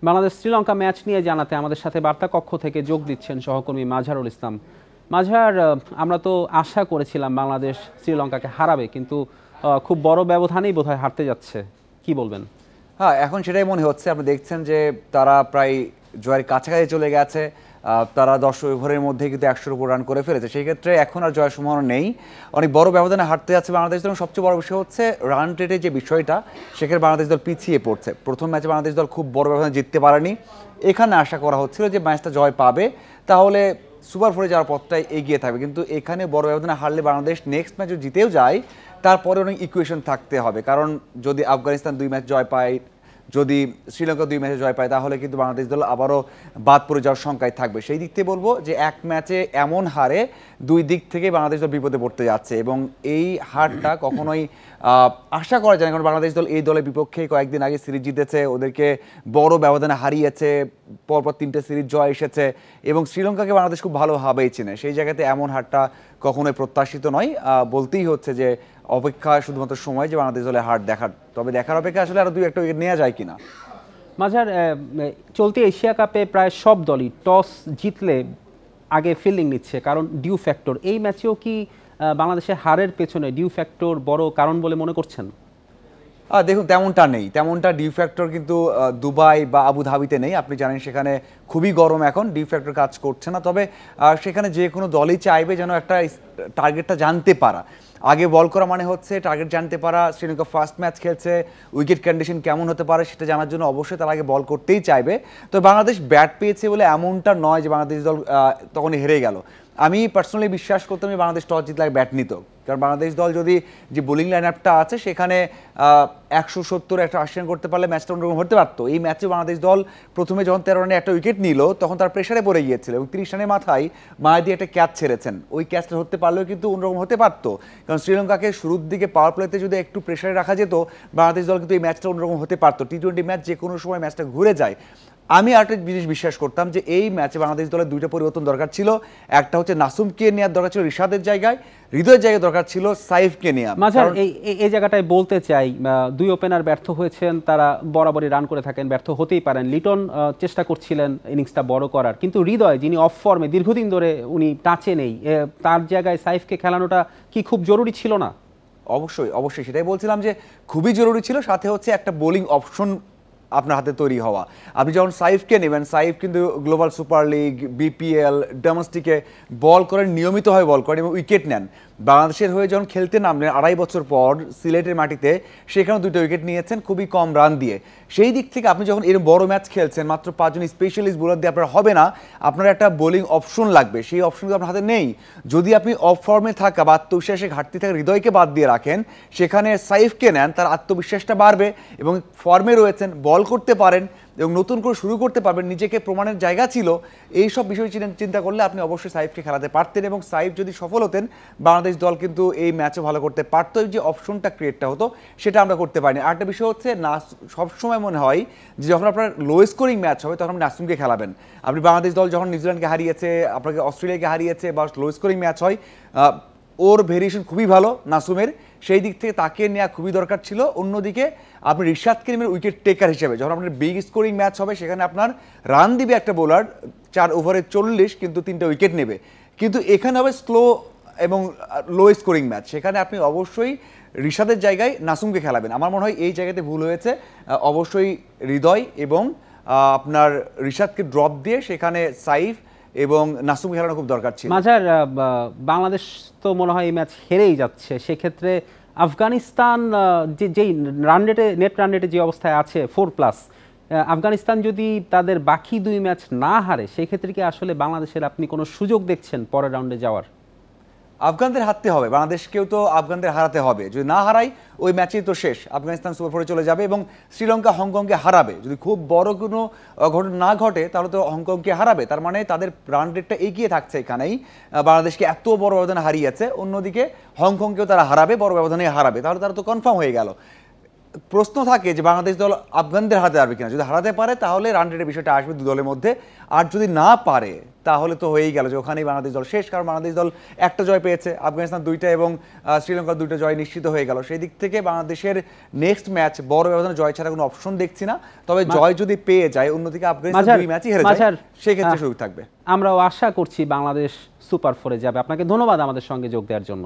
Bangladesh Sri Lanka match নিয়ে জানাতে আমাদের সাথে বার্তা কক্ষ থেকে যোগ দিচ্ছেন সহকর্মী মাজহারুল ইসলাম। মাজহার, আমরা তো আশা করেছিলাম বাংলাদেশ শ্রীলঙ্কাকে হারাবে, কিন্তু খুব বড় ব্যবধানেই বোধহয় হারতে যাচ্ছে, কি বলবেন? হ্যাঁ, এখন সেটাই মনে হচ্ছে। আপনি দেখছেন যে তারা প্রায় জয়ের কাছাকাছি চলে গেছে। তারা 10 ওভারের মধ্যে কিন্তু 100-র উপর রান করে ফেলেছে। সেই ক্ষেত্রে এখন আর জয়ের সম্ভাবনা নেই, অনেক বড় ব্যবধানে হারতে যাচ্ছে বাংলাদেশ দল। সবচেয়ে বড় বিষয় হচ্ছে রান রেটের যে বিষয়টা, সেখানে বাংলাদেশ দল পিছিয়ে পড়ছে। প্রথম ম্যাচে বাংলাদেশ দল খুব বড় ব্যবধানে জিততে পারেনি। এখানে আশা করা হচ্ছিল যে ম্যাচটা জয় পাবে, তাহলে সুপার ফোরে যাওয়ার পথটাই এগিয়ে থাকবে। কিন্তু এখানে বড় ব্যবধানে হারলে বাংলাদেশ নেক্সট ম্যাচে জিতেও যায়, তারপরে অনেক ইকুয়েশন থাকতে হবে। কারণ যদি আফগানিস্তান 2 ম্যাচ জয় পায়, যদি শ্রীলঙ্কা 2 ম্যাচে জয় পায়, তাহলে কিন্তু বাংলাদেশ দল আবারও বাদ পড়ে যাওয়ার শঙ্কায় থাকবে। সেই দিক থেকে বলবো যে এক ম্যাচে এমন হারে দুই দিক থেকে বাংলাদেশ দল বিপদে পড়তে যাচ্ছে, এবং এই হারটা কখনোই আশা করা যায় না। কারণ বাংলাদেশ দল এই দলের বিপক্ষে কয়েকদিন আগে সিরিজ জিতেছে, ওদেরকে বড় ব্যবধানে হারিয়েছে, পরপর 3টে সিরিজ জয় এসেছে, এবং শ্রীলঙ্কাকে বাংলাদেশ খুব ভালোভাবেই চেনে। সেই জায়গাতে এমন হারটা কখনোই প্রত্যাশিত নয়। বলতেই হচ্ছে যে অপেক্ষা শুধুমাত্র সময় যে বাংলাদেশ দলে হার দেখার, তবে দেখার অপেক্ষা আসলে আরো 2-1টা উইকেট নেওয়া যায় কিনা। মাঝার, চলতি এশিয়া কাপে প্রায় সব দলই টস জিতলে আগে ফিল্ডিং নিচ্ছে, কারণ ডিউ ফ্যাক্টর। এই ম্যাচেও কি বাংলাদেশের হারের পেছনে ডিউ ফ্যাক্টর বড় কারণ বলে মনে করছেন? দেখুন, তেমনটা নেই। তেমনটা ডিউ ফ্যাক্টর কিন্তু দুবাই বা আবুধাবিতে নেই। আপনি জানেন সেখানে খুবই গরম, এখন ডিউ ফ্যাক্টর কাজ করছে না। তবে সেখানে যে কোনো দলই চাইবে যেন একটা টার্গেটটা জানতে পারা। আগে বল করা মানে হচ্ছে টার্গেট জানতে পারা। শ্রীলঙ্কা ফার্স্ট ম্যাচ খেলছে, উইকেট কন্ডিশন কেমন হতে পারে সেটা জানার জন্য অবশ্যই তার আগে বল করতেই চাইবে। তো বাংলাদেশ ব্যাট পেয়েছে বলে এমনটা নয় যে বাংলাদেশ দল তখনই হেরে গেল। আমি পার্সোনালি বিশ্বাস করতাম যে বাংলাদেশ টস জিতলে ব্যাট নিত। কারণ বাংলাদেশ দল যদি যে বোলিং লাইন আপটা আছে সেখানে 170-180 রান করতে পারলে ম্যাচটা অন্যরকম হতে পারতো। এই ম্যাচে বাংলাদেশ দল প্রথমে যখন 13 রানে একটা উইকেট নিল, তখন তার প্রেশারে পড়ে গিয়েছিল, এবং 30 রানের মাথায় মায়াদি একটা ক্যাচ ছেড়েছেন। ওই ক্যাচটা ধরতে পারলেও কিন্তু অন্যরকম হতে পারতো। কারণ শ্রীলঙ্কাকে শুরুর দিকে পাওয়ার প্লেতে যদি একটু প্রেশারে রাখা যেত, বাংলাদেশ দল কিন্তু এই ম্যাচটা অন্যরকম হতে পারতো। টি-20 ম্যাচ যে কোনো সময় ম্যাচটা ঘুরে যায়। আমি আরেকটা জিনিস বিশ্বাস করতাম যে এই ম্যাচে বাংলাদেশ দলের 2টা পরিবর্তন দরকার ছিল। একটা হচ্ছে নাসুমকে নেওয়ার দরকার ছিল রিশাদের জায়গায়, হৃদয়ের জায়গায় দরকার ছিল সাইফকে নেওয়া। মাঝার, এই জায়গাটায় বলতে চাই, 2 ওপেনার ব্যর্থ হয়েছেন, তারা বরাবরই রান করে থাকেন, ব্যর্থ হতেই পারেন। লিটন চেষ্টা করছিলেন ইনিংসটা বড় করার, কিন্তু হৃদয় যিনি অফ ফর্মে দীর্ঘদিন ধরে উনি টাচে নেই, তার জায়গায় সাইফকে খেলানোটা কি খুব জরুরি ছিল না? অবশ্যই অবশ্যই, সেটাই বলছিলাম যে খুবই জরুরি ছিল। সাথে হচ্ছে একটা বোলিং অপশন আপনার হাতে তৈরি হওয়া। আপনি যখন সাইফকে নেবেন, সাইফ কিন্তু গ্লোবাল সুপার লিগ, বিপিএল, ডোমেস্টিকে বল করেন, নিয়মিতভাবে বল করেন এবং উইকেট নেন। বাংলাদেশের হয়ে যখন খেলতে নামলেন 2.5 বছর পর সিলেটের মাটিতে, সেখানে 2টা উইকেট নিয়েছেন খুবই কম রান দিয়ে। সেই দিক থেকে আপনি যখন এরকম বড় ম্যাচ খেলছেন, মাত্র 5 জন স্পেশালিস্ট বোলার দিয়ে আপনার হবে না, আপনার একটা বোলিং অপশন লাগবে। সেই অপশন আপনার হাতে নেই। যদি আপনি অফ ফর্মে থাকা বা আত্মবিশ্বাসে ঘাটতি থাকা হৃদয়কে বাদ দিয়ে রাখেন, সেখানে সাইফকে নেন, তার আত্মবিশ্বাসটা বাড়বে এবং ফর্মে রয়েছেন, বল করতে পারেন এবং নতুন করে শুরু করতে পারবেন, নিজেকে প্রমাণের জায়গা ছিল। এই সব বিষয় চিন্তা করলে আপনি অবশ্যই সাইফকে খেলাতে পারতেন, এবং সাইফ যদি সফল হতেন, বাংলাদেশ দল কিন্তু এই ম্যাচও ভালো করতে পারতো। যে অপশনটা ক্রিয়েটটা হতো, সেটা আমরা করতে পারিনি। আরেকটা বিষয় হচ্ছে, না সবসময় মনে হয় যে যখন আপনার লো স্কোরিং ম্যাচ হবে তখন আপনি নাসুমকে খেলাবেন। আপনি বাংলাদেশ দল যখন নিউজিল্যান্ডকে হারিয়েছে, আপনাকে অস্ট্রেলিয়াকে হারিয়েছে, বা লো স্কোরিং ম্যাচ হয়, ওর ভেরিয়েশন খুবই ভালো নাসুমের, সেই দিক থেকে তাকে নেওয়া খুবই দরকার ছিল। অন্যদিকে আপনি রিশাদকে নেবেন উইকেট টেকার হিসেবে। যখন আপনার বিগ স্কোরিং ম্যাচ হবে, সেখানে আপনার রান দিবে একটা বোলার 4 ওভারে 40, কিন্তু 3টা উইকেট নেবে। কিন্তু এখানে হবে স্লো এবং লো স্কোরিং ম্যাচ, সেখানে আপনি অবশ্যই রিশাদের জায়গায় নাসুমকে খেলাবেন। আমার মনে হয় এই জায়গাতে ভুল হয়েছে। অবশ্যই হৃদয় এবং আপনার রিশাদকে ড্রপ দিয়ে সেখানে সাইফ এবং নাসুম খেলানো খুব দরকার ছিল। মাঝার, বাংলাদেশ তো মনে হয় এই ম্যাচ হেরেই যাচ্ছে। সেক্ষেত্রে আফগানিস্তান যেই রান রেটে, নেট রান রেটে যে অবস্থায় আছে 4+, আফগানিস্তান যদি তাদের বাকি 2 ম্যাচ না হারে, সেক্ষেত্রে কি আসলে বাংলাদেশের আপনি কোনো সুযোগ দেখছেন পরের রাউন্ডে যাওয়ার? আফগানদের হারতে হবে, বাংলাদেশকেও তো আফগানদের হারাতে হবে। যদি না হারাই, ওই ম্যাচেই তো শেষ, আফগানিস্তান সুপার ফোরে চলে যাবে এবং শ্রীলঙ্কা হংকংকে হারাবে। যদি খুব বড় কোনো ঘটনা না ঘটে, তাহলে তো হংকংকে হারাবে। তার মানে তাদের রান রেটটা এগিয়ে থাকছে এখানেই, বাংলাদেশকে এত বড় ব্যবধানে হারিয়েছে। অন্যদিকে হংকংকেও তারা হারাবে, বড় ব্যবধানে হারাবে, তাহলে তারা তো কনফার্ম হয়ে গেল। প্রশ্ন থাকে যে বাংলাদেশ দল আফগানদের হাতে পারবে কিনা। যদি হারাতে পারে তাহলে রান রেটের বিষয়টা আসবে দু দলের মধ্যে, আর যদি না পারে তাহলে তো হয়েই গেল যে ওখানেই বাংলাদেশ দল শেষ, কারণ বাংলাদেশ দল একটা জয় পেয়েছে, আফগানিস্তান 2টা এবং শ্রীলঙ্কার 2টা জয় নিশ্চিত হয়ে গেল। সেই দিক থেকে বাংলাদেশের নেক্সট ম্যাচ বড় ব্যবধানে জয় ছাড়া কোনো অপশন দেখছি না। তবে জয় যদি পেয়ে যায়, অন্যদিকে আফগানিস্তান 2 ম্যাচই হেরে যায়, সেই ক্ষেত্রে সুযোগ থাকবে। আমরাও আশা করছি বাংলাদেশ সুপার 4-এ যাবে। আপনাকে ধন্যবাদ আমাদের সঙ্গে যোগ দেওয়ার জন্য।